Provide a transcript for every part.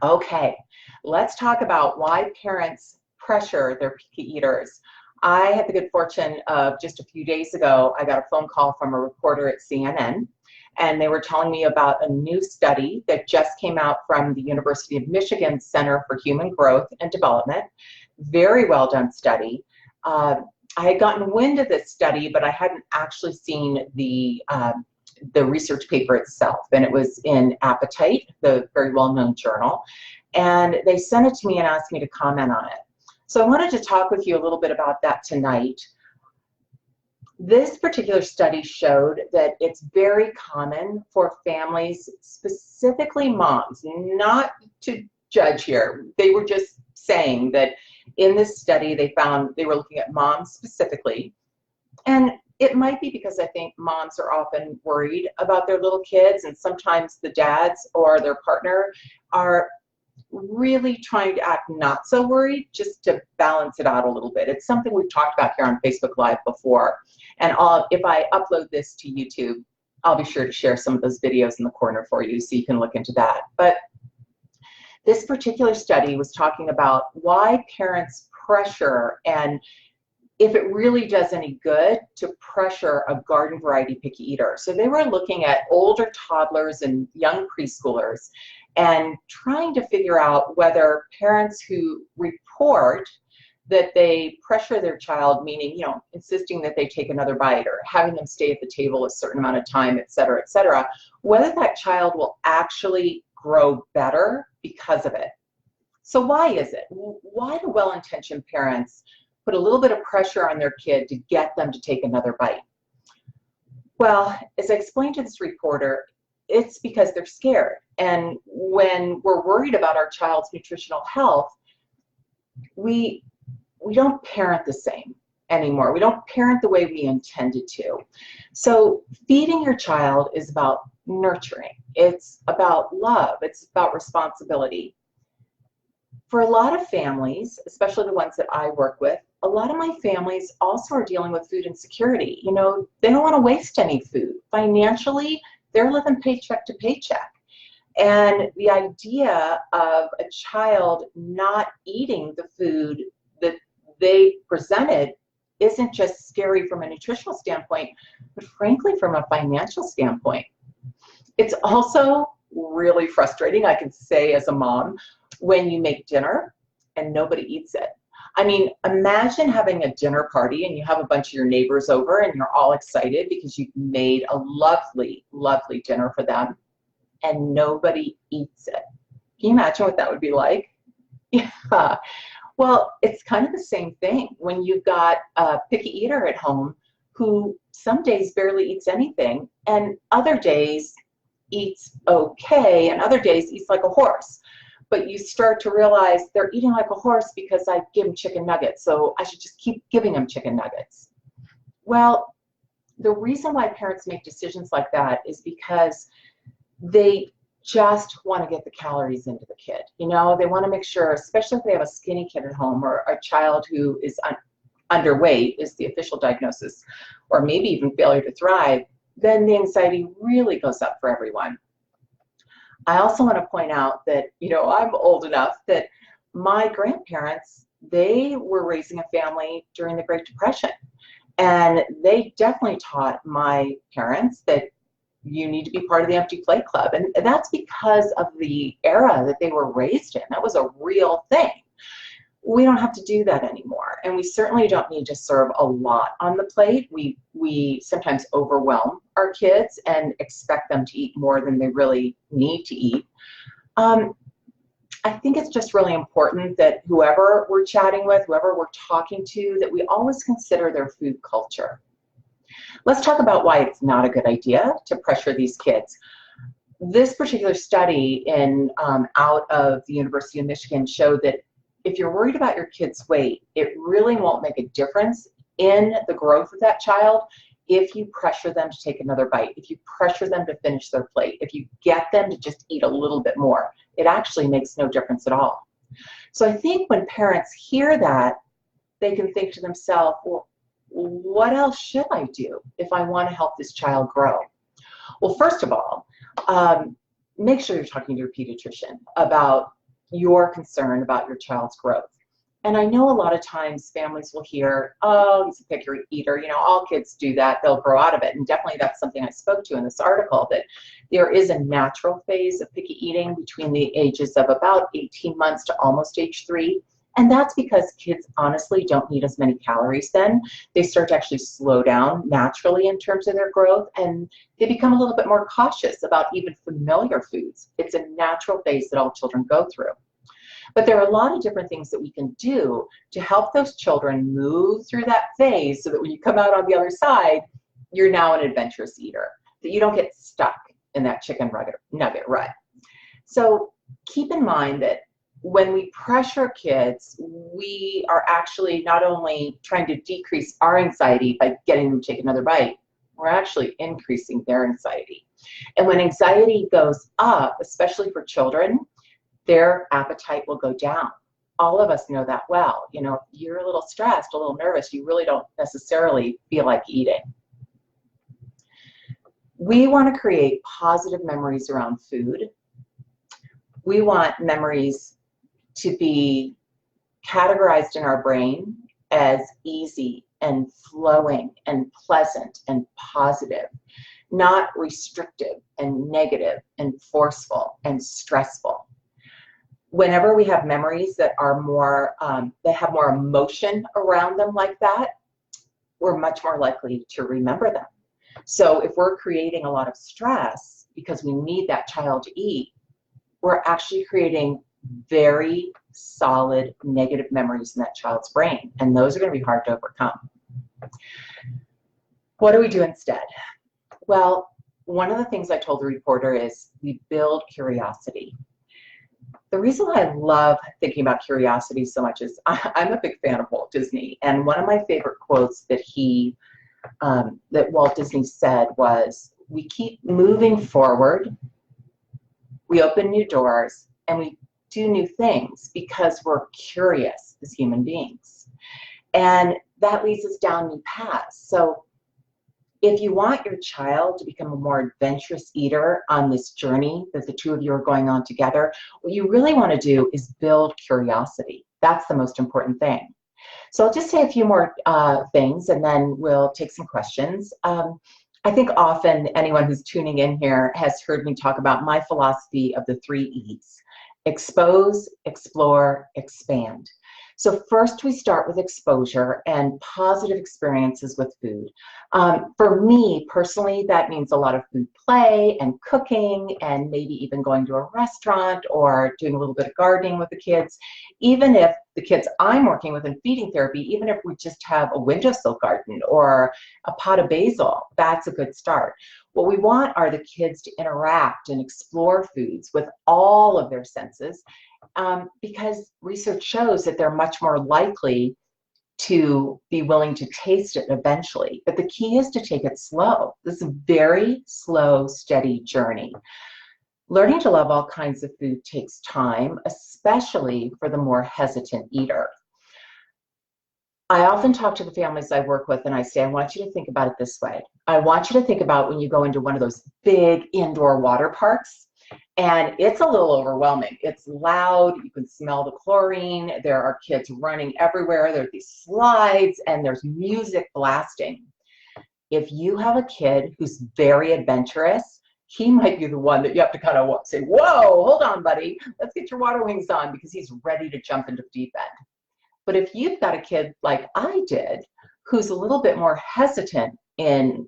Okay, let's talk about why parents pressure their picky eaters. I had the good fortune of just a few days ago, I got a phone call from a reporter at CNN, and they were telling me about a new study that just came out from the University of Michigan Center for Human Growth and Development. Very well done study. I had gotten wind of this study, but I hadn't actually seen the research paper itself, and it was in Appetite, the very well-known journal, and they sent it to me and asked me to comment on it. So I wanted to talk with you a little bit about that tonight. This particular study showed that it's very common for families, specifically moms, not to judge here, they were just saying that in this study they found they were looking at moms specifically, and it might be because I think moms are often worried about their little kids, and sometimes the dads or their partner are really trying to act not so worried, just to balance it out a little bit. It's something we've talked about here on Facebook Live before. And if I upload this to YouTube, I'll be sure to share some of those videos in the corner for you so you can look into that. But this particular study was talking about why parents pressure, and if it really does any good to pressure a garden variety picky eater. So they were looking at older toddlers and young preschoolers and trying to figure out whether parents who report that they pressure their child, meaning, insisting that they take another bite or having them stay at the table a certain amount of time, et cetera, whether that child will actually grow better because of it. So why is it? Why do well-intentioned parents put a little bit of pressure on their kid to get them to take another bite? Well, as I explained to this reporter, it's because they're scared. And when we're worried about our child's nutritional health, we don't parent the same anymore. We don't parent the way we intended to. So feeding your child is about nurturing. It's about love. It's about responsibility. For a lot of families, especially the ones that I work with, a lot of my families also are dealing with food insecurity. They don't want to waste any food. Financially, they're living paycheck to paycheck. And the idea of a child not eating the food that they presented isn't just scary from a nutritional standpoint, but frankly from a financial standpoint. It's also really frustrating, I can say as a mom, when you make dinner and nobody eats it. I mean, imagine having a dinner party and you have a bunch of your neighbors over and you're all excited because you've made a lovely, lovely dinner for them and nobody eats it. Can you imagine what that would be like? Yeah. Well, it's kind of the same thing when you've got a picky eater at home who some days barely eats anything and other days eats okay and other days eats like a horse. But you start to realize they're eating like a horse because I give them chicken nuggets, so I should just keep giving them chicken nuggets. Well, the reason why parents make decisions like that is because they just want to get the calories into the kid. They want to make sure, especially if they have a skinny kid at home or a child who is underweight is the official diagnosis, or maybe even failure to thrive, then the anxiety really goes up for everyone. I also want to point out that, I'm old enough that my grandparents, they were raising a family during the Great Depression. And they definitely taught my parents that you need to be part of the Empty Plate Club. And that's because of the era that they were raised in. That was a real thing. We don't have to do that anymore. And we certainly don't need to serve a lot on the plate. We sometimes overwhelm our kids and expect them to eat more than they really need to eat. I think it's just really important that whoever we're chatting with, whoever we're talking to, that we always consider their food culture. Let's talk about why it's not a good idea to pressure these kids. This particular study out of the University of Michigan showed that if you're worried about your kid's weight, it really won't make a difference in the growth of that child if you pressure them to take another bite, if you pressure them to finish their plate, if you get them to just eat a little bit more. It actually makes no difference at all. So I think when parents hear that, they can think to themselves, well, what else should I do if I want to help this child grow? Well, first of all, make sure you're talking to your pediatrician about your concern about your child's growth. And I know a lot of times families will hear, oh, he's a picky eater. You know, all kids do that. They'll grow out of it. And definitely that's something I spoke to in this article, that there is a natural phase of picky eating between the ages of about 18 months to almost age 3. And that's because kids honestly don't need as many calories then. They start to actually slow down naturally in terms of their growth, and they become a little bit more cautious about even familiar foods. It's a natural phase that all children go through. But there are a lot of different things that we can do to help those children move through that phase so that when you come out on the other side, you're now an adventurous eater, that you don't get stuck in that chicken nugget rut. So keep in mind that when we pressure kids, we are actually not only trying to decrease our anxiety by getting them to take another bite, we're actually increasing their anxiety. And when anxiety goes up, especially for children, their appetite will go down. All of us know that well. You know, if you're a little stressed, a little nervous, you really don't necessarily feel like eating. We want to create positive memories around food. We want memories to be categorized in our brain as easy and flowing and pleasant and positive, not restrictive and negative and forceful and stressful. Whenever we have memories that are more, that have more emotion around them like that, we're much more likely to remember them. So if we're creating a lot of stress because we need that child to eat, we're actually creating very solid negative memories in that child's brain, and those are going to be hard to overcome. What do we do instead? Well, one of the things I told the reporter is we build curiosity. The reason I love thinking about curiosity so much is I'm a big fan of Walt Disney, and one of my favorite quotes that that Walt Disney said was, "We keep moving forward, we open new doors, and we do new things because we're curious as human beings." And that leads us down new paths. So if you want your child to become a more adventurous eater on this journey that the two of you are going on together, what you really want to do is build curiosity. That's the most important thing. So I'll just say a few more things, and then we'll take some questions. I think often anyone who's tuning in here has heard me talk about my philosophy of the 3 E's: expose, explore, expand. So first we start with exposure and positive experiences with food. For me personally, that means a lot of food play and cooking, and maybe even going to a restaurant or doing a little bit of gardening with the kids. Even if the kids I'm working with in feeding therapy, even if we just have a windowsill garden or a pot of basil, that's a good start. What we want are the kids to interact and explore foods with all of their senses, because research shows that they're much more likely to be willing to taste it eventually. But the key is to take it slow. This is a very slow, steady journey. Learning to love all kinds of food takes time, especially for the more hesitant eater. I often talk to the families I work with and I say, I want you to think about it this way. I want you to think about when you go into one of those big indoor water parks, and it's a little overwhelming. It's loud, you can smell the chlorine, there are kids running everywhere, there are these slides, and there's music blasting. If you have a kid who's very adventurous, he might be the one that you have to kind of say, whoa, hold on, buddy, let's get your water wings on, because he's ready to jump into the deep end. But if you've got a kid like I did, who's a little bit more hesitant in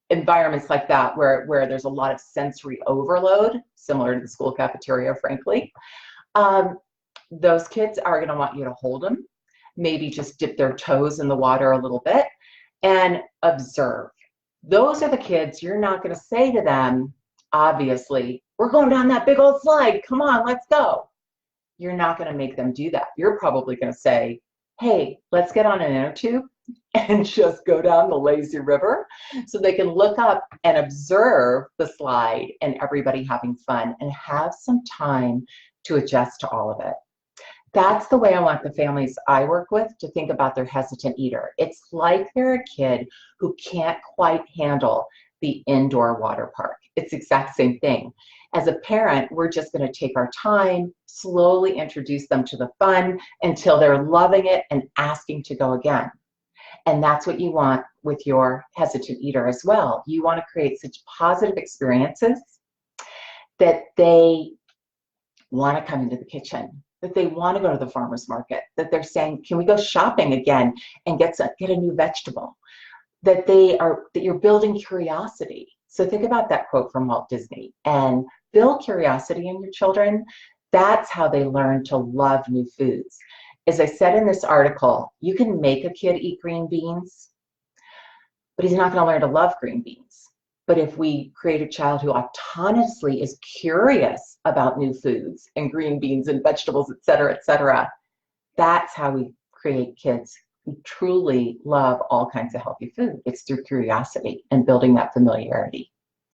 environments like that, where there's a lot of sensory overload, similar to the school cafeteria, frankly, those kids are going to want you to hold them, maybe just dip their toes in the water a little bit, and observe. Those are the kids you're not going to say to them, obviously, we're going down that big old slide, come on, let's go. You're not going to make them do that. You're probably going to say, hey, let's get on an inner tube and just go down the lazy river, so they can look up and observe the slide and everybody having fun and have some time to adjust to all of it. That's the way I want the families I work with to think about their hesitant eater. It's like they're a kid who can't quite handle the indoor water park. It's the exact same thing. As a parent, we're just going to take our time, slowly introduce them to the fun until they're loving it and asking to go again. And that's what you want with your hesitant eater as well. You want to create such positive experiences that they want to come into the kitchen, that they want to go to the farmer's market, that they're saying, can we go shopping again and get a new vegetable? That you're building curiosity. So think about that quote from Walt Disney and build curiosity in your children. That's how they learn to love new foods. As I said in this article, you can make a kid eat green beans, but he's not going to learn to love green beans. But if we create a child who autonomously is curious about new foods and green beans and vegetables, et cetera, that's how we create kids who truly love all kinds of healthy food. It's through curiosity and building that familiarity.